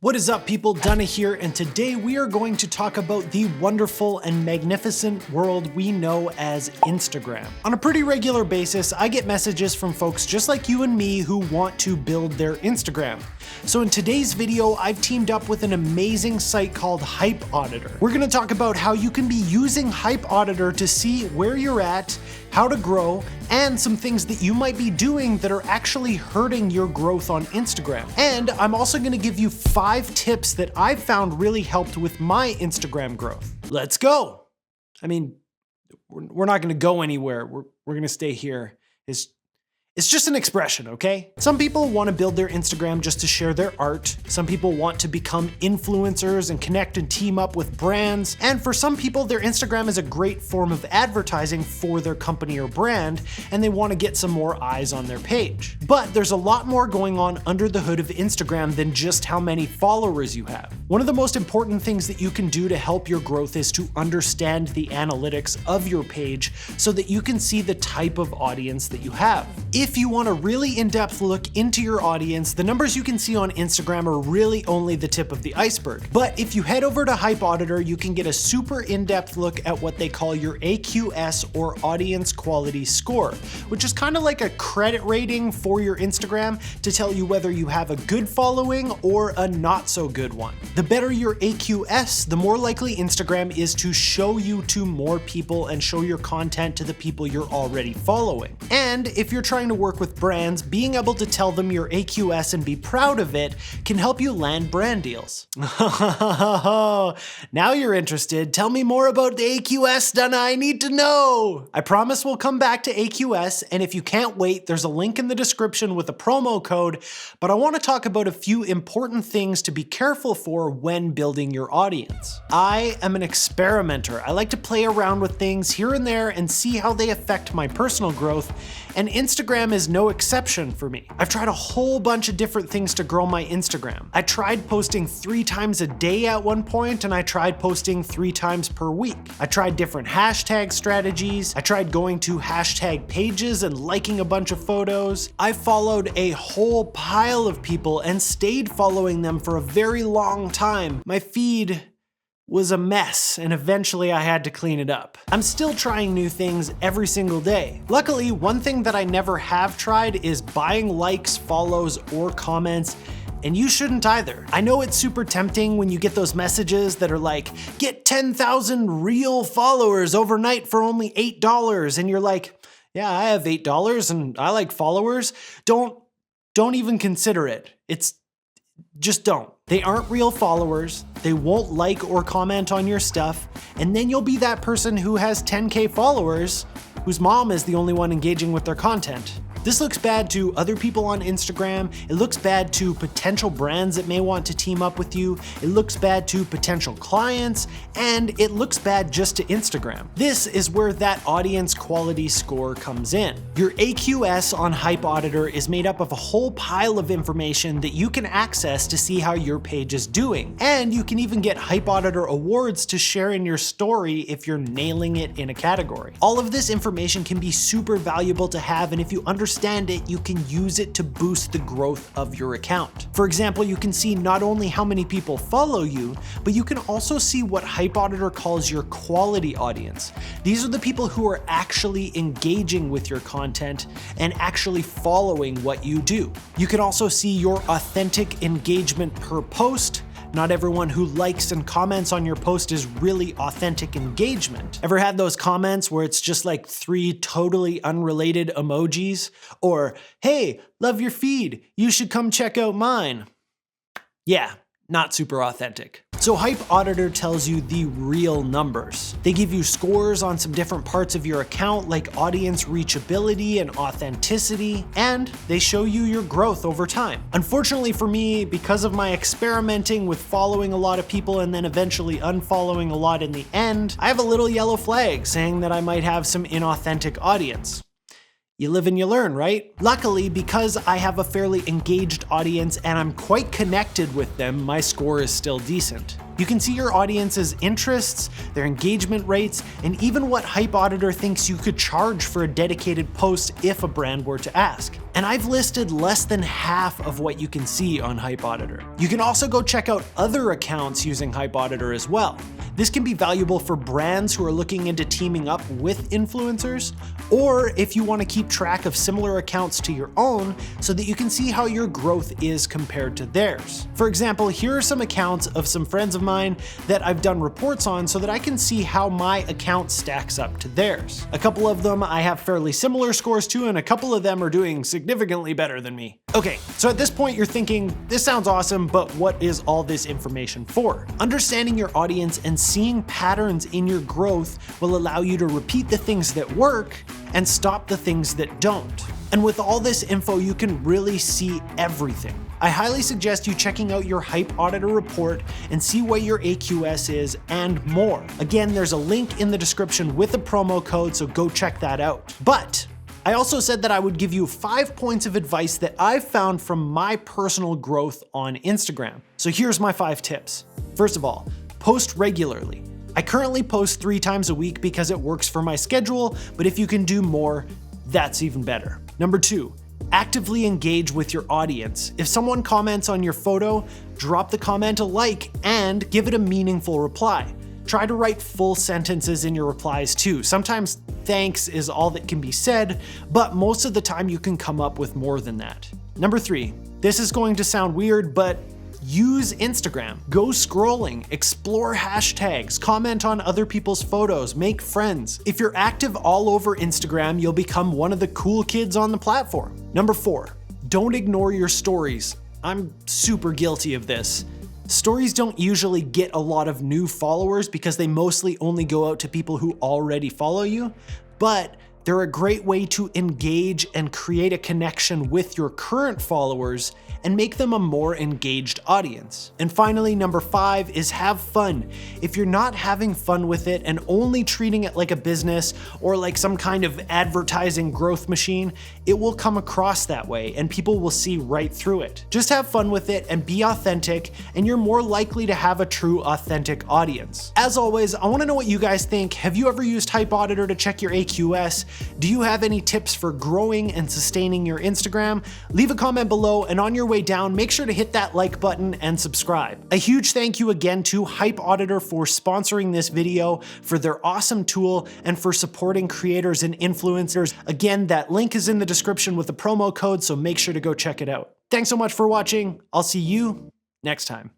What is up, people? Dunna here, and today we are going to talk about the wonderful and magnificent world we know as Instagram. On a pretty regular basis, I get messages from folks just like you and me who want to build their Instagram. So in today's video, I've teamed up with an amazing site called Hype Auditor. We're going to talk about how you can be using Hype Auditor to see where you're at, how to grow, and some things that you might be doing that are actually hurting your growth on Instagram. And I'm also going to give you 5 tips that I've found really helped with my Instagram growth. Let's go. I mean, we're not going to go anywhere. We're going to stay here. It's just an expression, okay? Some people want to build their Instagram just to share their art. Some people want to become influencers and connect and team up with brands. And for some people, their Instagram is a great form of advertising for their company or brand, and they want to get some more eyes on their page. But there's a lot more going on under the hood of Instagram than just how many followers you have. One of the most important things that you can do to help your growth is to understand the analytics of your page so that you can see the type of audience that you have. If you want a really in-depth look into your audience, the numbers you can see on Instagram are really only the tip of the iceberg. But if you head over to Hype Auditor, you can get a super in-depth look at what they call your AQS, or Audience Quality Score, which is kind of like a credit rating for your Instagram to tell you whether you have a good following or a not so good one. The better your AQS, the more likely Instagram is to show you to more people and show your content to the people you're already following. And if you're trying to work with brands, being able to tell them your AQS and be proud of it can help you land brand deals. Now you're interested. Tell me more about the AQS, Dunna. I need to know. I promise we'll come back to AQS, and if you can't wait, there's a link in the description with a promo code, but I want to talk about a few important things to be careful for when building your audience. I am an experimenter. I like to play around with things here and there and see how they affect my personal growth, and Instagram is no exception for me. I've tried a whole bunch of different things to grow my Instagram. I tried posting 3 times a day at one point, and I tried posting 3 times per week. I tried different hashtag strategies. I tried going to hashtag pages and liking a bunch of photos. I followed a whole pile of people and stayed following them for a very long time. My feed was a mess, and eventually I had to clean it up. I'm still trying new things every single day. Luckily, one thing that I never have tried is buying likes, follows, or comments, and you shouldn't either. I know it's super tempting when you get those messages that are like, get 10,000 real followers overnight for only $8, and you're like, yeah, I have $8 and I like followers. Don't even consider it. Just don't. They aren't real followers, they won't like or comment on your stuff, and then you'll be that person who has 10K followers whose mom is the only one engaging with their content. This looks bad to other people on Instagram, it looks bad to potential brands that may want to team up with you, it looks bad to potential clients, and it looks bad just to Instagram. This is where that audience quality score comes in. Your AQS on Hype Auditor is made up of a whole pile of information that you can access to see how your page is doing. And you can even get Hype Auditor awards to share in your story if you're nailing it in a category. All of this information can be super valuable to have, and if you understand it, you can use it to boost the growth of your account. For example, you can see not only how many people follow you, but you can also see what Hype Auditor calls your quality audience. These are the people who are actually engaging with your content and actually following what you do. You can also see your authentic engagement per post. Not everyone who likes and comments on your post is really authentic engagement. Ever had those comments where it's just like 3 totally unrelated emojis? Or, hey, love your feed, you should come check out mine. Yeah, not super authentic. So Hype Auditor tells you the real numbers. They give you scores on some different parts of your account like audience reachability and authenticity, and they show you your growth over time. Unfortunately for me, because of my experimenting with following a lot of people and then eventually unfollowing a lot in the end, I have a little yellow flag saying that I might have some inauthentic audience. You live and you learn, right? Luckily, because I have a fairly engaged audience and I'm quite connected with them, my score is still decent. You can see your audience's interests, their engagement rates, and even what Hype Auditor thinks you could charge for a dedicated post if a brand were to ask. And I've listed less than half of what you can see on Hype Auditor. You can also go check out other accounts using Hype Auditor as well. This can be valuable for brands who are looking into teaming up with influencers, or if you want to keep track of similar accounts to your own so that you can see how your growth is compared to theirs. For example, here are some accounts of some friends of mine that I've done reports on so that I can see how my account stacks up to theirs. A couple of them I have fairly similar scores to, and a couple of them are doing significantly better than me. Okay, so at this point you're thinking, this sounds awesome, but what is all this information for? Understanding your audience and seeing patterns in your growth will allow you to repeat the things that work and stop the things that don't. And with all this info, you can really see everything. I highly suggest you checking out your Hype Auditor report and see what your AQS is and more. Again, there's a link in the description with a promo code, so go check that out. But I also said that I would give you 5 points of advice that I've found from my personal growth on Instagram. So here's my 5 tips. First of all, post regularly. I currently post 3 times a week because it works for my schedule, but if you can do more, that's even better. Number 2, actively engage with your audience. If someone comments on your photo, drop the comment a like and give it a meaningful reply. Try to write full sentences in your replies too. Sometimes thanks is all that can be said, but most of the time you can come up with more than that. Number 3, this is going to sound weird, but use Instagram. Go scrolling, explore hashtags, comment on other people's photos, make friends. If you're active all over Instagram, you'll become one of the cool kids on the platform. Number 4, don't ignore your stories. I'm super guilty of this. Stories don't usually get a lot of new followers because they mostly only go out to people who already follow you, but they're a great way to engage and create a connection with your current followers and make them a more engaged audience. And finally, number 5 is have fun. If you're not having fun with it and only treating it like a business or like some kind of advertising growth machine, it will come across that way and people will see right through it. Just have fun with it and be authentic, and you're more likely to have a true authentic audience. As always, I want to know what you guys think. Have you ever used Hype Auditor to check your AQS? Do you have any tips for growing and sustaining your Instagram? Leave a comment below, and on your way down, make sure to hit that like button and subscribe. A huge thank you again to Hype Auditor for sponsoring this video, for their awesome tool, and for supporting creators and influencers. Again, that link is in the description with the promo code, so make sure to go check it out. Thanks so much for watching. I'll see you next time.